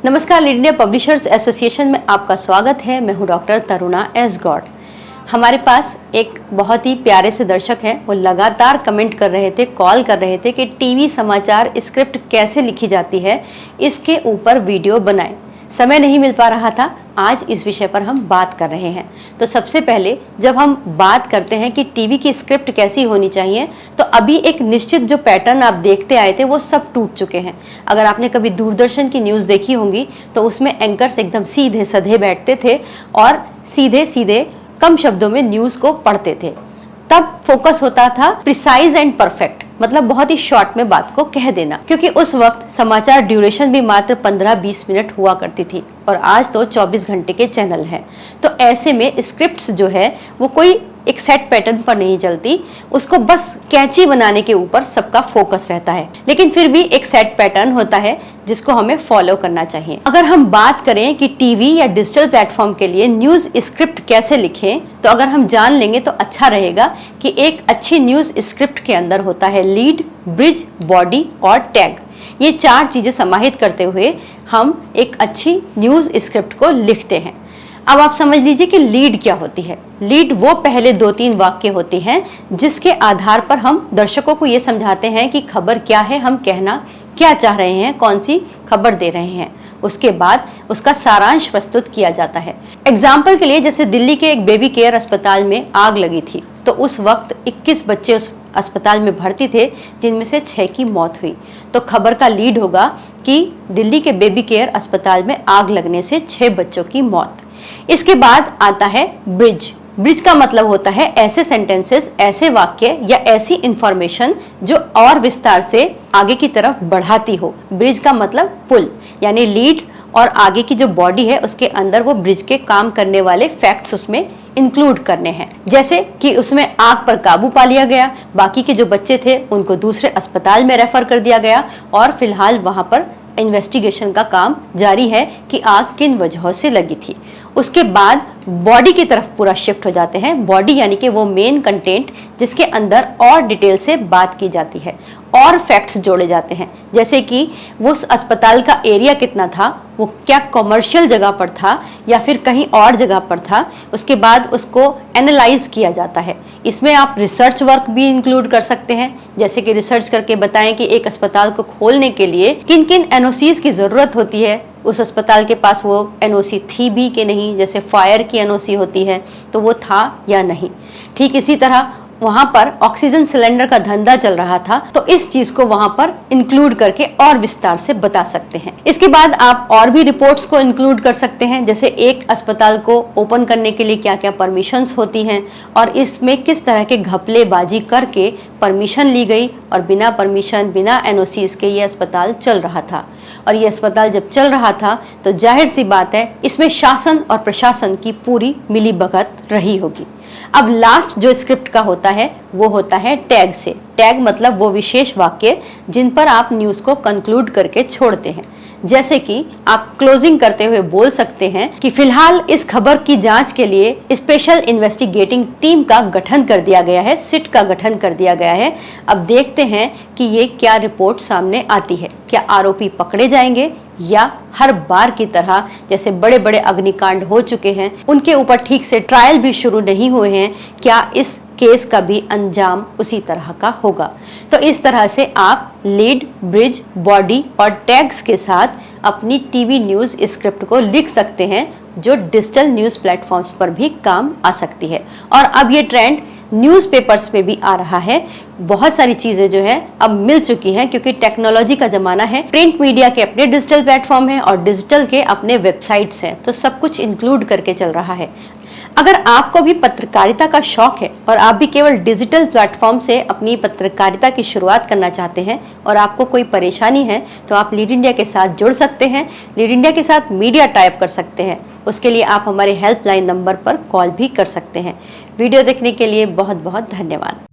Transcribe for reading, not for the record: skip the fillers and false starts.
नमस्कार, lead India publishers association में आपका स्वागत है। मैं हूं डॉक्टर तरुणा एस गौड़। हमारे पास एक बहुत ही प्यारे से दर्शक हैं, वो लगातार कमेंट कर रहे थे, कॉल कर रहे थे कि टीवी समाचार स्क्रिप्ट कैसे लिखी जाती है, इसके ऊपर वीडियो बनाएं। समय नहीं मिल पा रहा था, आज इस विषय पर हम बात कर रहे हैं। तो सबसे पहले जब हम बात करते हैं कि टीवी की स्क्रिप्ट कैसी होनी चाहिए, तो अभी एक निश्चित जो पैटर्न आप देखते आए थे वो सब टूट चुके हैं। अगर आपने कभी दूरदर्शन की न्यूज़ देखी होंगी तो उसमें एंकर्स एकदम सीधे साधे बैठते थे और सीधे सीधे कम शब्दों में न्यूज़ को पढ़ते थे। तब फोकस होता था प्रिसाइज एंड परफेक्ट, मतलब बहुत ही शॉर्ट में बात को कह देना, क्योंकि उस वक्त समाचार ड्यूरेशन भी मात्र 15-20 मिनट हुआ करती थी और आज तो 24 घंटे के चैनल हैं। तो ऐसे में स्क्रिप्ट्स जो है वो कोई एक सेट पैटर्न पर नहीं चलती, उसको बस कैची बनाने के ऊपर सबका फोकस रहता है। लेकिन फिर भी एक सेट पैटर्न होता है जिसको हमें फॉलो करना चाहिए। अगर हम बात करें कि टीवी या डिजिटल प्लेटफॉर्म के लिए न्यूज़ स्क्रिप्ट कैसे लिखें, तो अगर हम जान लेंगे तो अच्छा रहेगा कि एक अच्छी न्यूज़ स्क्रिप्ट के अंदर होता है लीड, ब्रिज, बॉडी और टैग। ये 4 चीजें समाहित करते हुए हम एक अच्छी न्यूज़ स्क्रिप्ट को लिखते हैं। अब आप समझ लीजिए कि लीड क्या होती है। लीड वो पहले 2-3 वाक्य होते हैं जिसके आधार पर हम दर्शकों को ये समझाते हैं कि खबर क्या है, हम कहना क्या चाह रहे हैं, कौन सी खबर दे रहे हैं। उसके बाद उसका सारांश प्रस्तुत किया जाता है। एग्जाम्पल के लिए, जैसे दिल्ली के एक बेबी केयर अस्पताल में आग लगी थी, तो उस वक्त 21 बच्चे उस अस्पताल में भर्ती थे, जिनमें से 6 की मौत हुई। तो खबर का लीड होगा कि दिल्ली के बेबी केयर अस्पताल में आग लगने से 6 बच्चों की मौत। इसके बाद आता है ब्रिज। ब्रिज का मतलब होता है ऐसे सेंटेंसेस, ऐसे वाक्य या ऐसी इंफॉर्मेशन जो और विस्तार से आगे की तरफ बढ़ाती हो। ब्रिज का मतलब पुल, यानी लीड और आगे की जो बॉडी है उसके अंदर वो ब्रिज के काम करने वाले फैक्ट्स उसमें इंक्लूड करने हैं। जैसे कि उसमें आग पर काबू पा लिया गया, बाकी के जो बच्चे थे उनको दूसरे अस्पताल में रेफर कर दिया गया और फिलहाल वहां पर इन्वेस्टिगेशन का काम जारी है कि आग किन वजहों से लगी थी। उसके बाद बॉडी की तरफ पूरा शिफ्ट हो जाते हैं। बॉडी यानी कि वो मेन कंटेंट जिसके अंदर और डिटेल से बात की जाती है और फैक्ट्स जोड़े जाते हैं, जैसे कि वो उस अस्पताल का एरिया कितना था, वो क्या कमर्शियल जगह पर था या फिर कहीं और जगह पर था। उसके बाद उसको एनालाइज किया जाता है। इसमें आप रिसर्च वर्क भी इंक्लूड कर सकते हैं, जैसे कि रिसर्च करके बताएं कि एक अस्पताल को खोलने के लिए किन किन एनओसीज की ज़रूरत होती है, उस अस्पताल के पास वो एनओसी थी भी कि नहीं। जैसे फायर की एनओसी होती है तो वो था या नहीं। ठीक इसी तरह वहां पर ऑक्सीजन सिलेंडर का धंधा चल रहा था, तो इस चीज को वहां पर इंक्लूड करके और विस्तार से बता सकते हैं। इसके बाद आप और भी रिपोर्ट्स को इंक्लूड कर सकते हैं, जैसे एक अस्पताल को ओपन करने के लिए क्या क्या परमिशंस होती हैं और इसमें किस तरह के घपलेबाजी करके परमिशन ली गई और बिना परमिशन, बिना एनओसी के ये अस्पताल चल रहा था। और ये अस्पताल जब चल रहा था तो जाहिर सी बात है इसमें शासन और प्रशासन की पूरी मिलीभगत रही होगी। अब लास्ट जो स्क्रिप्ट का होता है वो होता है टैग से। टैग मतलब वो विशेष वाक्य जिन पर आप न्यूज़ को कंक्लूड करके छोड़ते हैं। जैसे कि आप क्लोजिंग करते हुए बोल सकते हैं कि फिलहाल इस खबर की जांच के लिए स्पेशल इन्वेस्टिगेटिंग टीम का गठन कर दिया गया है, सिट का गठन कर दिया गया है। अब देखते हैं कि ये क्या रिपोर्ट सामने आती है, क्या आरोपी पकड़े जाएंगे या हर बार की तरह जैसे बड़े बड़े अग्निकांड हो चुके हैं उनके ऊपर ठीक से ट्रायल भी शुरू नहीं हुए हैं, क्या इस केस का भी अंजाम उसी तरह का होगा। तो इस तरह से आप लीड, ब्रिज, बॉडी और टैग्स के साथ अपनी टीवी न्यूज़ स्क्रिप्ट को लिख सकते हैं, जो डिजिटल न्यूज़ प्लेटफॉर्म्स पर भी काम आ सकती है। और अब ये ट्रेंड न्यूज़पेपर्स पे भी आ रहा है। बहुत सारी चीज़ें जो है अब मिल चुकी हैं, क्योंकि टेक्नोलॉजी का ज़माना है। प्रिंट मीडिया के अपने डिजिटल प्लेटफॉर्म हैं और डिजिटल के अपने वेबसाइट्स हैं, तो सब कुछ इंक्लूड करके चल रहा है। अगर आपको भी पत्रकारिता का शौक है और आप भी केवल डिजिटल प्लेटफॉर्म से अपनी पत्रकारिता की शुरुआत करना चाहते हैं और आपको कोई परेशानी है, तो आप लीड इंडिया के साथ जुड़ सकते हैं, लीड इंडिया के साथ मीडिया टाइप कर सकते हैं। उसके लिए आप हमारे हेल्पलाइन नंबर पर कॉल भी कर सकते हैं। वीडियो देखने के लिए बहुत बहुत धन्यवाद।